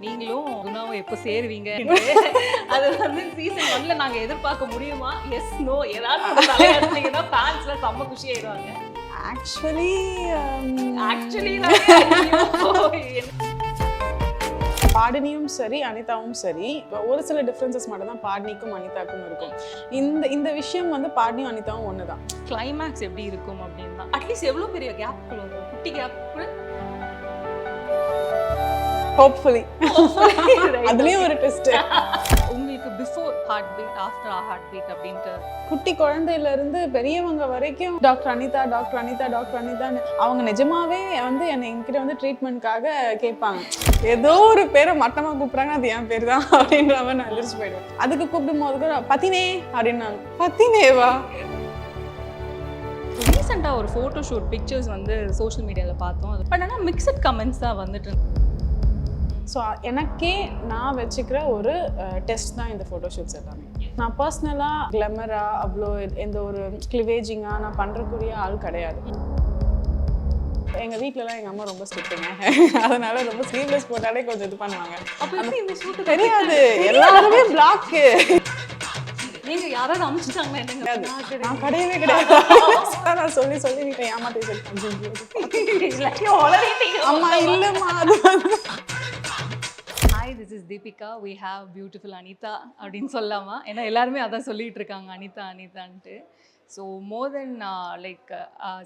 நீங்களும் குணாவும் எப்போ சேருவீங்க அது வந்து சீசன் 1ல நாங்க எதிர்பார்க்க முடியுமா? எஸ் நோ ஏதாவது ஒரு தலையாட்டிங்கன்னா ஃபேன்ஸ்ல செம்ம குஷி ஆயிடுவாங்க. ஆக்சுவலி பாடினியும் சரி அனிதாவும் சரி ஒரு சில டிஃப்ரென்சஸ் மட்டும் தான் பாடினிக்கும் அனிதாக்கும் இருக்கும். இந்த விஷயம் வந்து பாடினியும் அனிதாவும் ஒன்று தான். கிளைமேக்ஸ் எப்படி இருக்கும் அப்படின்னு தான். அட்லீஸ்ட் எவ்வளோ பெரிய கேப் குட்டி கேப் ஹோப்ஃபுல்லி அதுலயும் ஒரு ட்விஸ்ட். உங்களுக்கு before heart beat after heart beat அப்படின்ட்டு குட்டி குழந்தையில இருந்து பெரியவங்க வரைக்கும் doctor Anitha doctor Anitha doctor அனிதான்னு அவங்க நிஜமாவே வந்து என்னை என்கிட்ட வந்து ட்ரீட்மெண்ட்காக கேட்பாங்க. ஏதோ ஒரு பேரை மட்டமா கூப்பிட்றாங்க, அது என் பேர் தான் அப்படின்ற மாதிரி நான் எதிர்த்து போயிடுவேன். அதுக்கு கூப்பிடும் போது கூட பத்தினே அப்படின்னாங்க. பத்தினேவா? ரீசெண்டாக ஒரு ஃபோட்டோ ஷூட் பிக்சர்ஸ் வந்து சோஷியல் மீடியாவில் பார்த்தோம். பட் ஆனால் மிக்சட் கமெண்ட்ஸ் தான் வந்துட்டு. ஸோ எனக்கே நான் வச்சுக்கிற ஒரு டெஸ்ட் தான் இந்த ஃபோட்டோஷூட்ஸ் எல்லாமே. நான் பர்சனலாக கிளமராக அவ்வளோ எந்த ஒரு கிளிவேஜிங்காக நான் பண்ணுறக்கூடிய ஆள் கிடையாது. எங்கள் வீட்டிலலாம் எங்கள் அம்மா ரொம்ப ஸ்ட்ரிக்ட்டுங்க, அதனால ரொம்ப ஸ்லீவ்லெஸ் போட்டாலே கொஞ்சம் இது பண்ணுவாங்க. தெரியாது, எல்லாருமே பிளாக்கு. நீங்க யாராவது அனுப்பிச்சிட்டாங்க என்னங்க? நான் கிடையவே கிடையாது. நான் சொல்லி வீட்டை ஏமாத்தி அம்மா இல்லைம்மா அது. Hi, this is Deepika, we have beautiful Anitha அப்படின்னு சொல்லாமா? ஏன்னா எல்லாருமே அதான் சொல்லிட்டு இருக்காங்க அனிதான்ட்டு. So more then like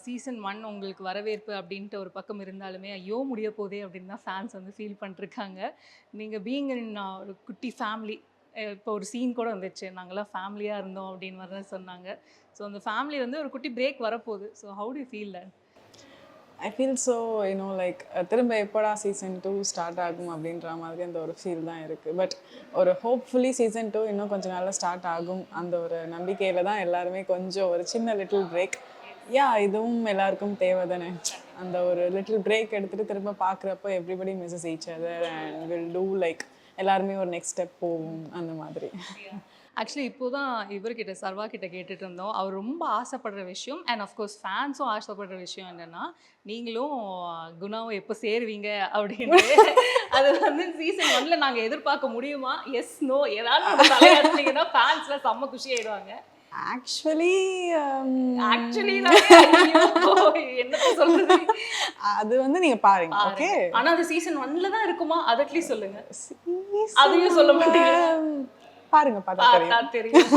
season 1 உங்களுக்கு வரவேற்பு அப்படின்ட்டு ஒரு பக்கம் இருந்தாலுமே ஐயோ முடிய போதே அப்படின்னு தான் ஃபேன்ஸ் வந்து ஃபீல் பண்ணிருக்காங்க. நீங்கள் பீயிங் இன் ஒரு குட்டி ஃபேமிலி, இப்போ ஒரு சீன் கூட வந்துச்சு, நாங்களாம் ஃபேமிலியாக இருந்தோம் அப்படின்னு மாதிரி தான் சொன்னாங்க. ஸோ அந்த ஃபேமிலி வந்து ஒரு குட்டி பிரேக் வரப்போகுது. So how to you feel that? I feel so like திரும்ப எப்போடா சீசன் 2 ஸ்டார்ட் ஆகும் அப்படின்ற மாதிரி அந்த ஒரு ஃபீல் தான் இருக்குது. பட் ஒரு ஹோப்ஃபுல்லி சீசன் 2 இன்னும் கொஞ்சம் நாளில் ஸ்டார்ட் ஆகும் அந்த ஒரு நம்பிக்கையில் தான் எல்லாருமே கொஞ்சம் ஒரு சின்ன லிட்டில் பிரேக். இதுவும் எல்லாருக்கும் தேவை தானே. அந்த ஒரு லிட்டில் பிரேக் எடுத்துகிட்டு திரும்ப பார்க்குறப்போ everybody misses each other and will do like எல்லாருமே ஒரு நெக்ஸ்ட் ஸ்டெப் போகும் அந்த மாதிரி. ஆக்சுவலி இப்போ தான் இவர்கிட்ட சர்வா கிட்ட கேட்டுட்டு இருந்தோம். அவர் ரொம்ப ஆசைப்படுற விஷயம் அண்ட் அஃப்கோர்ஸ் ஃபேன்ஸும் ஆசைப்படுற விஷயம் என்னென்னா நீங்களும் குணாவும் எப்போ சேருவீங்க அப்படின்னு. அது வந்து சீசன் 1ல நாங்கள் எதிர்பார்க்க முடியுமா? எஸ் நோ ஏதாவது ஒரு தலையாட்டிங்கன்னா ஃபேன்ஸில் செம்ம குஷி ஆயிடுவாங்க. ஆக்சுவலி என்னத்த சொல்றது, அது வந்து நீங்க பாருங்க. ஓகே, ஆனா அது சீசன் 1ல தான் இருக்குமா? அது அட்லீஸ்ட் சொல்லுங்க. அதையும் சொல்ல மாட்டீங்க. பாருங்க, பார்த்தா தெரியும்.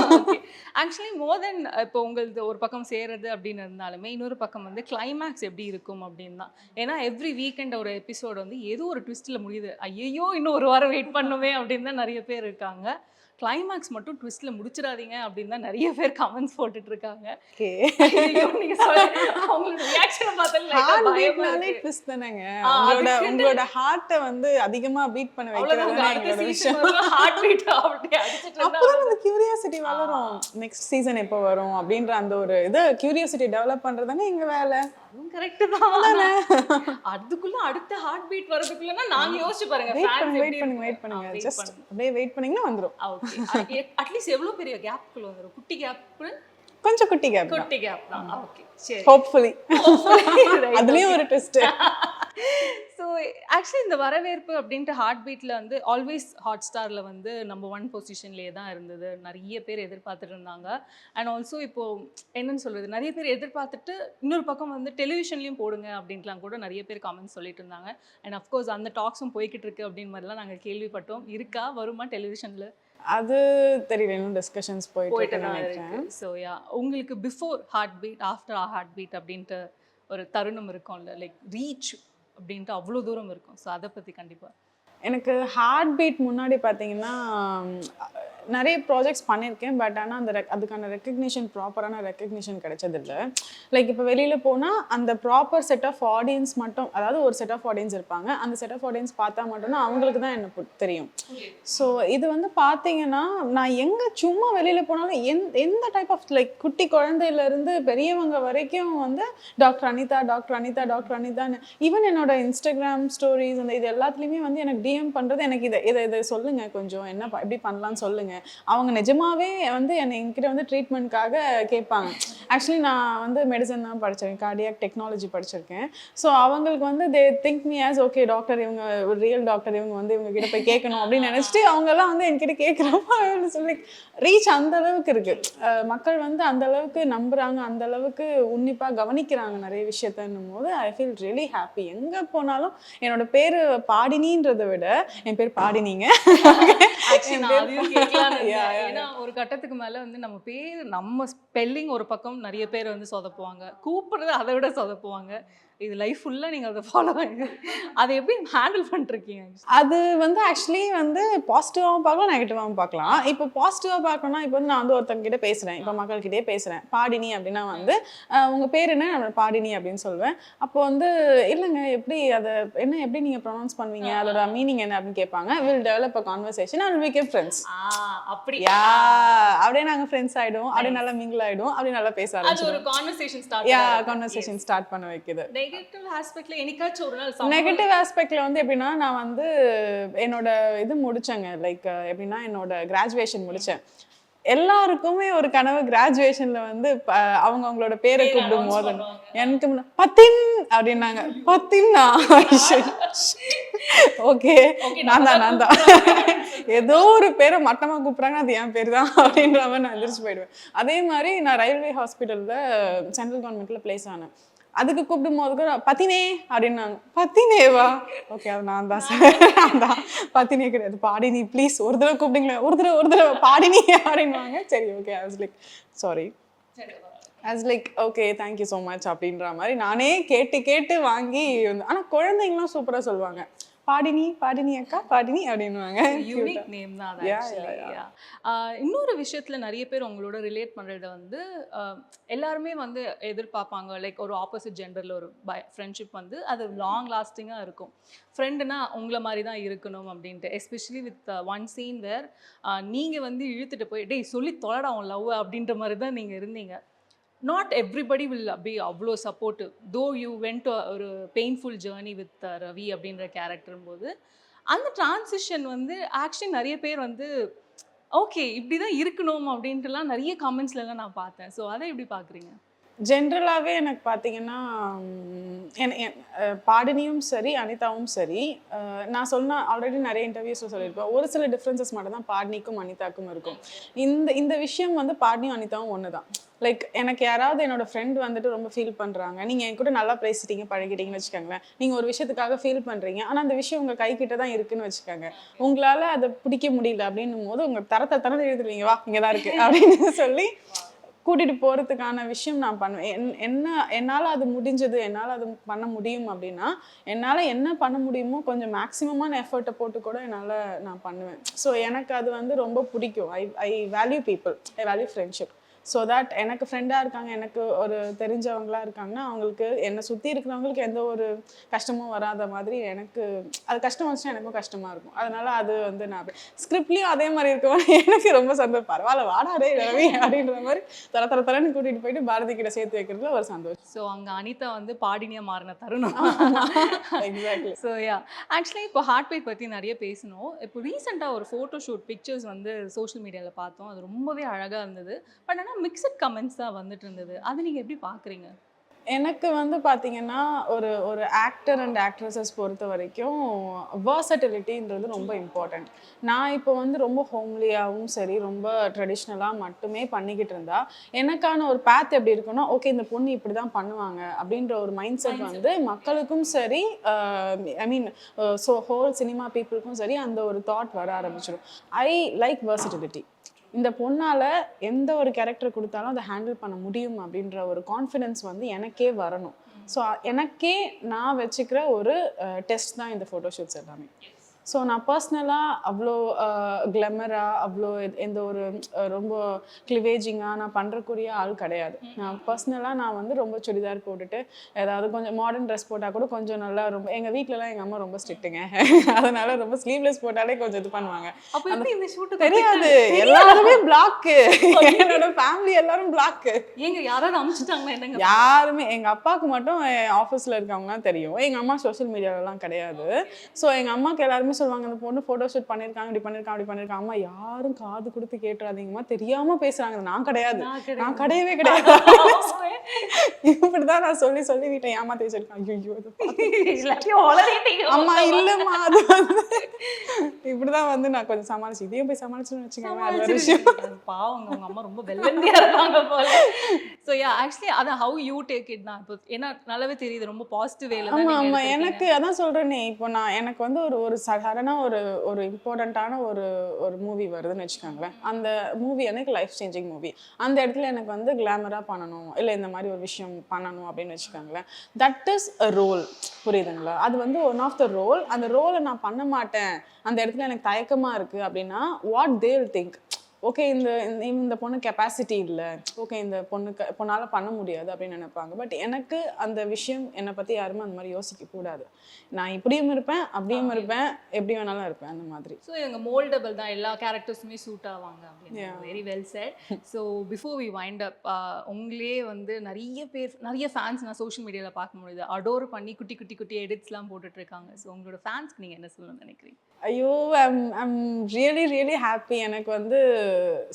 ஆக்சுவலி மோர் தென் இப்போ உங்களுக்கு ஒரு பக்கம் சேருது அப்படின்னு இருந்தாலுமே இன்னொரு பக்கம் வந்து கிளைமேக்ஸ் எப்படி இருக்கும் அப்படின்னு தான். ஏன்னா எவ்ரி வீக்கெண்ட் ஒரு எபிசோடு வந்து ஏதோ ஒரு ட்விஸ்ட்டில் முடியுது. ஐயோ இன்னும் ஒரு வாரம் வெயிட் பண்ணுமே அப்படின்னு தான் நிறைய பேர் இருக்காங்க. கிளைமேக்ஸ் மட்டும் ட்விஸ்ட்ல முடிச்சிடாதீங்க அப்படின்னு தான் நிறைய பேர் கமெண்ட்ஸ் போட்டுட்டு இருக்காங்க. உங்களோட ஹார்ட்டை வந்து அதிகமா பீட் பண்ண வைக்கிறது விஷயம். அப்புறம் அந்த கியூரியாசிட்டி வளரும். நெக்ஸ்ட் சீசன் எப்போ வரும் அப்படின்ற அந்த ஒரு இது கியூரியாசிட்டி டெவலப் பண்றதுதானே எங்க வேலை. கரெக்ட் தான். அதுக்குள்ள அடுத்த ஹார்ட் பீட் வரதுக்குள்ளனா நாங்க யோசிச்சு பாருங்க. வெயிட் பண்ணுங்க. ஜஸ்ட் அப்படியே வெயிட் பண்ணீங்கன்னா வந்துரும். ஓகே, அட்லீஸ்ட் எவ்வளவு பெரிய கேப்க்குள்ள வந்துரும்? குட்டி கேப், கொஞ்சம் குட்டி கேப் தான். ஓகே, சரி. ஹோப்ஃபுல்லி அதுலயும் ஒரு ட்விஸ்ட். ஸோ ஆக்சுவலி இந்த வரவேற்பு அப்படின்ட்டு ஹார்ட் பீட்டில் வந்து ஆல்வேஸ் ஹாட் ஸ்டாரில் வந்து நம்பர் 1 பொசிஷன்லேயே தான் இருந்தது. நிறைய பேர் எதிர்பார்த்துட்டு இருந்தாங்க. அண்ட் ஆல்சோ இப்போது என்னன்னு சொல்கிறது, நிறைய பேர் எதிர்பார்த்துட்டு இன்னொரு பக்கம் வந்து டெலிவிஷன்லேயும் போடுங்க அப்படின்ட்டுலாம் கூட நிறைய பேர் கமெண்ட்ஸ் சொல்லிட்டு இருந்தாங்க. அண்ட் அஃப்கோர்ஸ் அந்த டாக்ஸும் போய்கிட்டு இருக்கு அப்படின்னு மாதிரிலாம் நாங்கள் கேள்விப்பட்டோம். இருக்கா, வருமா டெலிவிஷனில்? அது தெரியல, இன்னும் டிஸ்கஷன்ஸ் போயிட்டு தான் இருக்கு. ஸோ உங்களுக்கு before heart beat after heart beat அப்படின்ட்டு ஒரு தருணம் இருக்கும்ல, லைக் ரீச் அப்படின்ட்டு அவ்வளோ தூரம் இருக்கும். ஸோ அதை பற்றி கண்டிப்பாக எனக்கு ஹார்ட் பீட் முன்னாடி பார்த்தீங்கன்னா நிறைய ப்ராஜெக்ட்ஸ் பண்ணியிருக்கேன். பட் ஆனால் அதுக்கான ரெக்கக்னிஷன் ப்ராப்பரான ரெக்கக்னிஷன் கிடைச்சதில்லை. லைக் இப்போ வெளியில் போனால் அந்த ப்ராப்பர் செட் ஆஃப் ஆடியன்ஸ் மட்டும், அதாவது ஒரு செட் ஆஃப் ஆடியன்ஸ் இருப்பாங்க, அந்த செட் ஆஃப் ஆடியன்ஸ் பார்த்தா மட்டும்தான் அவங்களுக்கு தான் என்ன தெரியும். ஸோ இது வந்து பார்த்தீங்கன்னா நான் எங்கே சும்மா வெளியில் போனாலும் எந்த டைப் ஆஃப் லைக் குட்டி குழந்தையிலேருந்து பெரியவங்க வரைக்கும் வந்து doctor Anitha doctor Anitha doctor அனிதான்னு ஈவன் என்னோட இன்ஸ்டாகிராம் ஸ்டோரிஸ் அந்த இது எல்லாத்துலேயுமே வந்து எனக்கு டிஎம் பண்ணுறது, எனக்கு இதை சொல்லுங்கள், கொஞ்சம் என்ன எப்படி பண்ணலான்னு சொல்லுங்கள், இருக்கேன். அவங்க நிஜமாவே வந்து என்கிட்ட வந்து ட்ரீட்மெண்ட்காக கேட்பாங்க. ஆக்சுவலி நான் வந்து மெடிசன் தான் படிச்சிருக்கேன், கார்டியாக் டெக்னாலஜி படிச்சிருக்கேன். ஸோ அவங்களுக்கு வந்து they think me as okay doctor, இவங்க ஒரு ரியல் டாக்டர், இவங்க வந்து இவங்க கிட்ட போய் கேட்கணும் அப்படின்னு நினச்சிட்டு அவங்கெல்லாம் வந்து என்கிட்ட கேட்குறப்ப சொல்லி ரீச் அந்த அளவுக்கு இருக்கு. மக்கள் வந்து அந்த அளவுக்கு நம்புறாங்க, அந்த அளவுக்கு உன்னிப்பாக கவனிக்கிறாங்க நிறைய விஷயத்தன்னும் போது ஐ ஃபீல் ரியலி ஹாப்பி. எங்கே போனாலும் என்னோட பேர் பாடினின்றதை விட என் பேர் பாடினீங்க. ஏன்னா ஒரு கட்டத்துக்கு மேல வந்து நம்ம பேர் நம்ம ஸ்பெல்லிங் ஒரு பக்கம் நிறைய பேர் வந்து சொதப்புவாங்க, கூப்பிடுறது அதை விட சொதப்புவாங்க. இது லைஃப் ஃபுல்லா நீங்க அதை ஃபாலோ பண்ணி அதை எப்படி ஹேண்டில் பண்ணிருக்கீங்க? அது வந்து ஆக்சுவலி வந்து பாசிட்டிவாகவும் பார்க்கலாம், நெகட்டிவாகவும் பார்க்கலாம். இப்போ பாசிட்டிவாக பார்க்கணும்னா இப்போ வந்து நான் வந்து ஒருத்தவங்க கிட்ட பேசுகிறேன், இப்போ மக்கள்கிட்டே பேசுகிறேன், பாடினி அப்படின்னா வந்து உங்கள் பேர் என்ன, நான் பாடினி அப்படின்னு சொல்லுவேன். அப்போ வந்து இல்லைங்க எப்படி அதை என்ன எப்படி நீங்கள் ப்ரொனவுன்ஸ் பண்ணுவீங்க, அதோட மீனிங் என்ன அப்படின்னு கேட்பாங்க. Will develop a conversation and we get friends. அப்படியா? அப்படியே நாங்கள் ஃப்ரெண்ட்ஸ் ஆகிடும், அப்படியே நல்லா மிங்கிள் ஆகிடும், அப்படியே நல்லா பேச ஆரம்பிச்சிடும். ஒரு கான்வர்சேஷன் ஸ்டார்ட் கான்வர்சேஷன் ஸ்டார்ட் பண்ண வைக்குது. நெகட்டிவ் ஆஸ்பெக்ட்ல என்னைக்காச்சும் ஒரு நாள் நெகட்டிவ் ஆஸ்பெக்ட்ல வந்து எப்படின்னா நான் வந்து என்னோட இது முடிச்சேங்க, லைக் எப்படின்னா என்னோட கிராஜுவேஷன் முடிச்சேன். எல்லாருக்குமே ஒரு கனவு கிராஜுவேஷன்ல வந்து அவங்க அவங்களோட பேரை கூப்பிடும் போது எனக்கு பத்தின் அப்படின்னாங்க. பத்தின்னா ஓகே நான் தான் ஏதோ ஒரு பேரை மட்டமா கூப்பிட்றாங்க, அது என் பேர் தான் அப்படின்ற மாதிரி நான் எந்திரிச்சு போயிடுவேன். அதே மாதிரி நான் ரயில்வே ஹாஸ்பிட்டல்ல சென்ட்ரல் கவர்மெண்ட்ல பிளேஸ் ஆனேன். அதுக்கு கூப்பிடும் போது கூட பத்தினே அப்படின்னாங்க. பத்தினேவா? ஓகே அது நான் தான் சார், நான் தான். பத்தினே கிடையாது, பாடினி ப்ளீஸ் ஒரு தடவை கூப்பிடுங்களேன், ஒரு தடவை பாடினி அப்படின்வாங்க. சரி okay I was like sorry, I was like okay thank you so much அப்படின்ற மாதிரி நானே கேட்டு வாங்கி வந்து. ஆனால் குழந்தைங்களும் சூப்பராக சொல்லுவாங்க, பாடினி பாடினி அக்கா பாடினி அப்படின்னுவாங்க. யூனிக் நேம் தான் அது ஆக்சுவலி. இன்னொரு விஷயத்துல நிறைய பேர் உங்களோட ரிலேட் பண்றத வந்து எல்லாருமே வந்து எதிர்பார்ப்பாங்க, லைக் ஒரு ஆப்போசிட் ஜெண்டர்ல ஒரு ஃப்ரெண்ட்ஷிப் வந்து அது லாங் லாஸ்டிங்காக இருக்கும். ஃப்ரெண்டுனா உங்களை மாதிரி தான் இருக்கணும் அப்படின்ட்டு. Especially with one scene where நீங்கள் வந்து இழுத்துட்டு போய் டேய் சொல்லி தொலைடா உன் லவ் அப்படின்ற மாதிரி தான் நீங்கள் இருந்தீங்க. நாட் எவ்ரிபடி வில் பி அவ்வளோ சப்போர்ட்டிவ், தோ யூ வென்ட் ஒரு பெயின்ஃபுல் ஜேர்னி வித் ரவி அப்படின்ற கேரக்டரும் போது அந்த டிரான்சிஷன் வந்து ஆக்சுவலி நிறைய பேர் வந்து ஓகே இப்படி தான் இருக்கணும் அப்படின்ட்டுலாம் நிறைய காமெண்ட்ஸ்லாம் நான் பார்த்தேன். ஸோ அதை எப்படி பார்க்குறீங்க? ஜென்ரலாகவே எனக்கு பார்த்தீங்கன்னா பாடினியும் சரி அனிதாவும் சரி, நான் சொன்ன ஆல்ரெடி நிறைய இன்டர்வியூஸில் சொல்லியிருப்பேன், ஒரு சில டிஃப்ரென்சஸ் மட்டும் தான் பாடினிக்கும் அனிதாக்கும் இருக்கும். இந்த விஷயம் வந்து பாடினியும் அனிதாவும் ஒன்று தான். லைக் எனக்கு யாராவது என்னோட ஃப்ரெண்ட் வந்துட்டு ரொம்ப ஃபீல் பண்ணுறாங்க, நீங்கள் என் கூட நல்லா பேசிட்டீங்க பழகிட்டீங்கன்னு வச்சுக்கோங்களேன், நீங்கள் ஒரு விஷயத்துக்காக ஃபீல் பண்ணுறீங்க, ஆனால் அந்த விஷயம் உங்கள் கைக்கிட்ட தான் இருக்குன்னு வச்சுக்கோங்க, உங்களால் அதை பிடிக்க முடியல அப்படின்னும் போது உங்கள் தரத்தை எழுதுவீங்க, வா இங்கே தான் இருக்குது அப்படின்னு சொல்லி கூட்டிகிட்டு போகிறதுக்கான விஷயம் நான் பண்ணுவேன். என்னால் அது முடிஞ்சது, என்னால் அது பண்ண முடியும் அப்படின்னா என்னால் என்ன பண்ண முடியுமோ கொஞ்சம் மேக்ஸிமமான எஃபர்ட்டை போட்டு கூட நான் பண்ணுவேன். ஸோ எனக்கு அது வந்து ரொம்ப பிடிக்கும். ஐ value people, I value friendship. So that எனக்கு ஃப்ரெண்டாக இருக்காங்க, எனக்கு ஒரு தெரிஞ்சவங்களாக இருக்காங்கன்னா அவங்களுக்கு என்னை சுற்றி இருக்கிறவங்களுக்கு எந்த ஒரு கஷ்டமும் வராத மாதிரி எனக்கு அது கஷ்டம் வந்துச்சுன்னா எனக்கும் கஷ்டமாக இருக்கும். அதனால் அது வந்து நான் ஸ்கிரிப்ட்லேயும் அதே மாதிரி இருக்கும். எனக்கு ரொம்ப சந்தோஷம், பரவாயில்ல வாடாடே ரவி அப்படின்ற மாதிரி தரன்னு கூட்டிகிட்டு போயிட்டு பாரதி கிட்ட சேர்த்து வைக்கிறதுல ஒரு சந்தோஷம். ஸோ அங்கே அனிதா வந்து பாடினியாக மாறின தருணம். எக்ஸாக்ட்லி. ஸோ ஆக்சுவலி இப்போ ஹார்ட் பீட் பற்றி நிறைய பேசணும். இப்போ ரீசெண்டாக ஒரு ஃபோட்டோ ஷூட் பிக்சர்ஸ் வந்து சோஷியல் மீடியாவில் பார்த்தோம், அது ரொம்பவே அழகாக இருந்தது. பட் ஆனால் மிக்சட் கமெண்ட்ஸ் தான் வந்துட்டு இருந்தது, அது நீங்கள் எப்படி பார்க்குறீங்க? எனக்கு வந்து பார்த்தீங்கன்னா ஒரு ஆக்டர் அண்ட் ஆக்ட்ரஸஸ் பொறுத்த வரைக்கும் வர்சட்டிலிட்டின்றது ரொம்ப இம்பார்ட்டண்ட். நான் இப்போ வந்து ரொம்ப ஹோம்லியாகவும் சரி ரொம்ப ட்ரெடிஷ்னலாக மட்டுமே பண்ணிக்கிட்டு இருந்தா எனக்கான ஒரு பேத் எப்படி இருக்குன்னா, ஓகே இந்த பொண்ணு இப்படி தான் பண்ணுவாங்க அப்படின்ற ஒரு மைண்ட் செட் வந்து மக்களுக்கும் சரி, I mean so whole cinema பீப்புளுக்கும் சரி அந்த ஒரு தாட் வர ஆரம்பிச்சிடும். I like versatility. இந்த பொண்ணால் எந்த ஒரு கேரக்டர் கொடுத்தாலும் அதை ஹேண்டில் பண்ண முடியும் அப்படின்ற ஒரு கான்ஃபிடென்ஸ் வந்து எனக்கே வரணும். ஸோ எனக்கே நான் வச்சுக்கிற ஒரு டெஸ்ட் தான் இந்த ஃபோட்டோஷூட்ஸ் எல்லாமே. ஸோ நான் பர்சனலாக அவ்வளோ கிளமராக அவ்வளோ எந்த ஒரு ரொம்ப கிளிவேஜிங்காக நான் பண்ணுறக்கூடிய ஆள் கிடையாது. நான் பர்சனலாக நான் வந்து ரொம்ப சுடிதார் போட்டுட்டு ஏதாவது கொஞ்சம் மாடர்ன் ட்ரெஸ் போட்டால் கூட கொஞ்சம் நல்லா ரொம்ப எங்கள் வீட்டிலலாம் எங்கள் அம்மா ரொம்ப ஸ்ட்ரிக்ட்டுங்க, அதனால ரொம்ப ஸ்லீவ்லெஸ் போட்டாலே கொஞ்சம் இது பண்ணுவாங்க. தெரியாது, எல்லாருமே பிளாக்கு, என்னோட ஃபேமிலி எல்லாரும் பிளாக்கு. ஏங்க யாராவது அனுப்பிச்சிட்டாங்களா என்னங்க? யாருமே, எங்கள் அப்பாவுக்கு மட்டும் ஆஃபீஸில் இருக்கவங்கலாம் தெரியும், எங்கள் அம்மா சோஷியல் மீடியாலலாம் கிடையாது. ஸோ எங்கள் அம்மாவுக்கு எல்லாருமே சொல்லுவாங்க அந்த பொண்ணு ஃபோட்டோ ஷூட் பண்ணியிருக்காங்க இப்படி பண்ணியிருக்காங்க அப்படி பண்ணியிருக்காங்க அம்மா யாரும் காது கொடுத்து கேட்டுறாதீங்கம்மா தெரியாம பேசுறாங்க நான் கிடையாது நான் கிடையவே கிடையாது இப்படிதான் நான் சொல்லி சொல்லி வீட்டை ஏமாத்தி வச்சிருக்கேன் ஐயோ எல்லாத்தையும் உளறிட்டீங்க. அம்மா இல்லம்மா அது வந்து இப்படிதான் வந்து நான் கொஞ்சம் சமாளிச்சு இதையும் போய் சமாளிச்சுன்னு வச்சுக்கோங்க அது ஒரு விஷயம் பாவங்க உங்க அம்மா ரொம்ப வெள்ளந்தியா இருப்பாங்க போல. ஸோ யா ஆக்சுவலி அதான் ஹவு யூ டேக் இட் தான் இப்போ ஏன்னா நல்லாவே தெரியுது ரொம்ப பாசிட்டிவ் வேல தான் ஆமா நீங்க ஆமா எடுத்திருக்கீங்க. எனக்கு அதான் சொல்றேனே இப்போ நான் எனக்கு வந்து ஒரு சடனா ஒரு இம்பார்ட்டண்ட்டான ஒரு மூவி வருதுன்னு வச்சுக்கோங்களேன் அந்த மூவி எனக்கு லைஃப் சேஞ்சிங் மூவி அந்த இடத்துல எனக்கு வந்து கிளாமரா பண்ணணும் இல்லை இந்த மாதிரி ஒரு விஷயம் பண்ணணும் அப்படின்னு வச்சுக்கோங்களேன் தட் இஸ் அ ரோல் புரியுதுங்களா அது வந்து ஒன் ஆஃப் த ரோல் அந்த ரோலை நான் பண்ண மாட்டேன் அந்த இடத்துல எனக்கு தயக்கமா இருக்கு அப்படின்னா what they will think okay இந்த பொண்ணு கெப்பாசிட்டி இல்லை ஓகே இந்த பொண்ணால் பண்ண முடியாது அப்படின்னு நினைப்பாங்க பட் எனக்கு அந்த விஷயம் என்னை பற்றி யாருமே அந்த மாதிரி யோசிக்க கூடாது நான் இப்படியும் இருப்பேன் அப்படியும் இருப்பேன் எப்படி வேணாலும் இருப்பேன் அந்த மாதிரி ஸோ இவங்க மோல்டபிள் தான் எல்லா கேரக்டர்ஸுமே சூட் ஆவாங்க அப்படின்னு very well said. So before we wind up உங்களே வந்து நிறைய ஃபேன்ஸ் நான் சோஷியல் மீடியாவில் பார்க்க முடியுது அடோர் பண்ணி குட்டி குட்டி குட்டி எடிட்ஸ்லாம் போட்டுட்டு இருக்காங்க. ஸோ உங்களோட ஃபேன்ஸ்க்கு நீங்கள் என்ன சொல்லணும்னு நினைக்கிறீங்க? ஐயோ ஐம் ரியலி ரியலி ஹாப்பி எனக்கு வந்து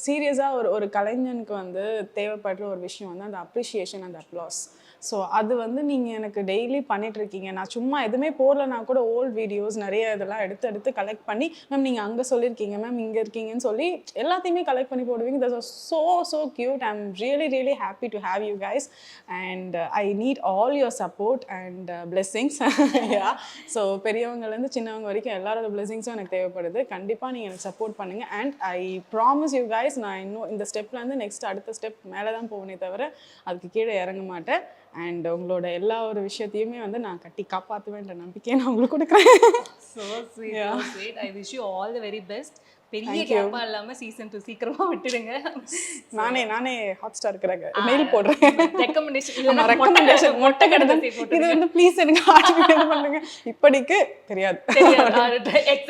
சீரியஸாக ஒரு கலைஞனுக்கு வந்து தேவைப்படுற ஒரு விஷயம் வந்து அந்த அப்ரிஷியேஷன் அந்த அப்ளாஸ் ஸோ அது வந்து நீங்கள் எனக்கு டெய்லி பண்ணிகிட்ருக்கீங்க நான் சும்மா எதுவுமே போடலனா கூட ஓல்ட் வீடியோஸ் நிறைய இதெல்லாம் எடுத்து கலெக்ட் பண்ணி மேம் நீங்கள் அங்கே சொல்லியிருக்கீங்க மேம் இங்கே இருக்கீங்கன்னு சொல்லி எல்லாத்தையுமே கலெக்ட் பண்ணி போடுவீங்க that's was so cute I'm really really happy to have you guys and I need all your support and blessings yeah so பெரியவங்கலேருந்து சின்னவங்க வரைக்கும் எல்லாரோட பிளெஸிங்ஸும் எனக்கு தேவைப்படுது கண்டிப்பாக நீங்கள் எனக்கு சப்போர்ட் பண்ணுங்கள் and I promise you guys நான் இன்னும் இந்த ஸ்டெப்லேருந்து நெக்ஸ்ட் அடுத்த ஸ்டெப் மேலே தான் போகணே தவிர அதுக்கு கீழே இறங்க மாட்டேன் அண்ட் உங்களோட எல்லா ஒரு விஷயத்தையுமே வந்து நான் கட்டி காப்பாற்றுவேன்ற நம்பிக்கையை நான் உங்களுக்கு கொடுக்குறேன். So sweet I wish you all the very best. பெரிய கேப்பா இல்லாமல் சீசன் 2 சீக்கிரமா விட்டுடுங்க. நானே ஹாட் ஸ்டார் இருக்கிறாங்க மெயில் போடுறேன் ரெக்கமெண்டேஷன் மொட்டை கடை இது வந்து ப்ளீஸ் எனக்கு ஆர்டிஃபிகேட் பண்ணுங்க இப்படிக்கு தெரியாது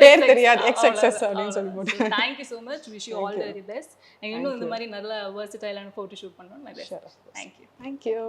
பேர் தெரியாது XXS அப்படின்னு சொல்லி போட்டு thank you so much wish you all the very best. இன்னும் இந்த மாதிரி நல்ல வெர்சடைலான ஃபோட்டோ ஷூட் பண்ணணும். Thank you.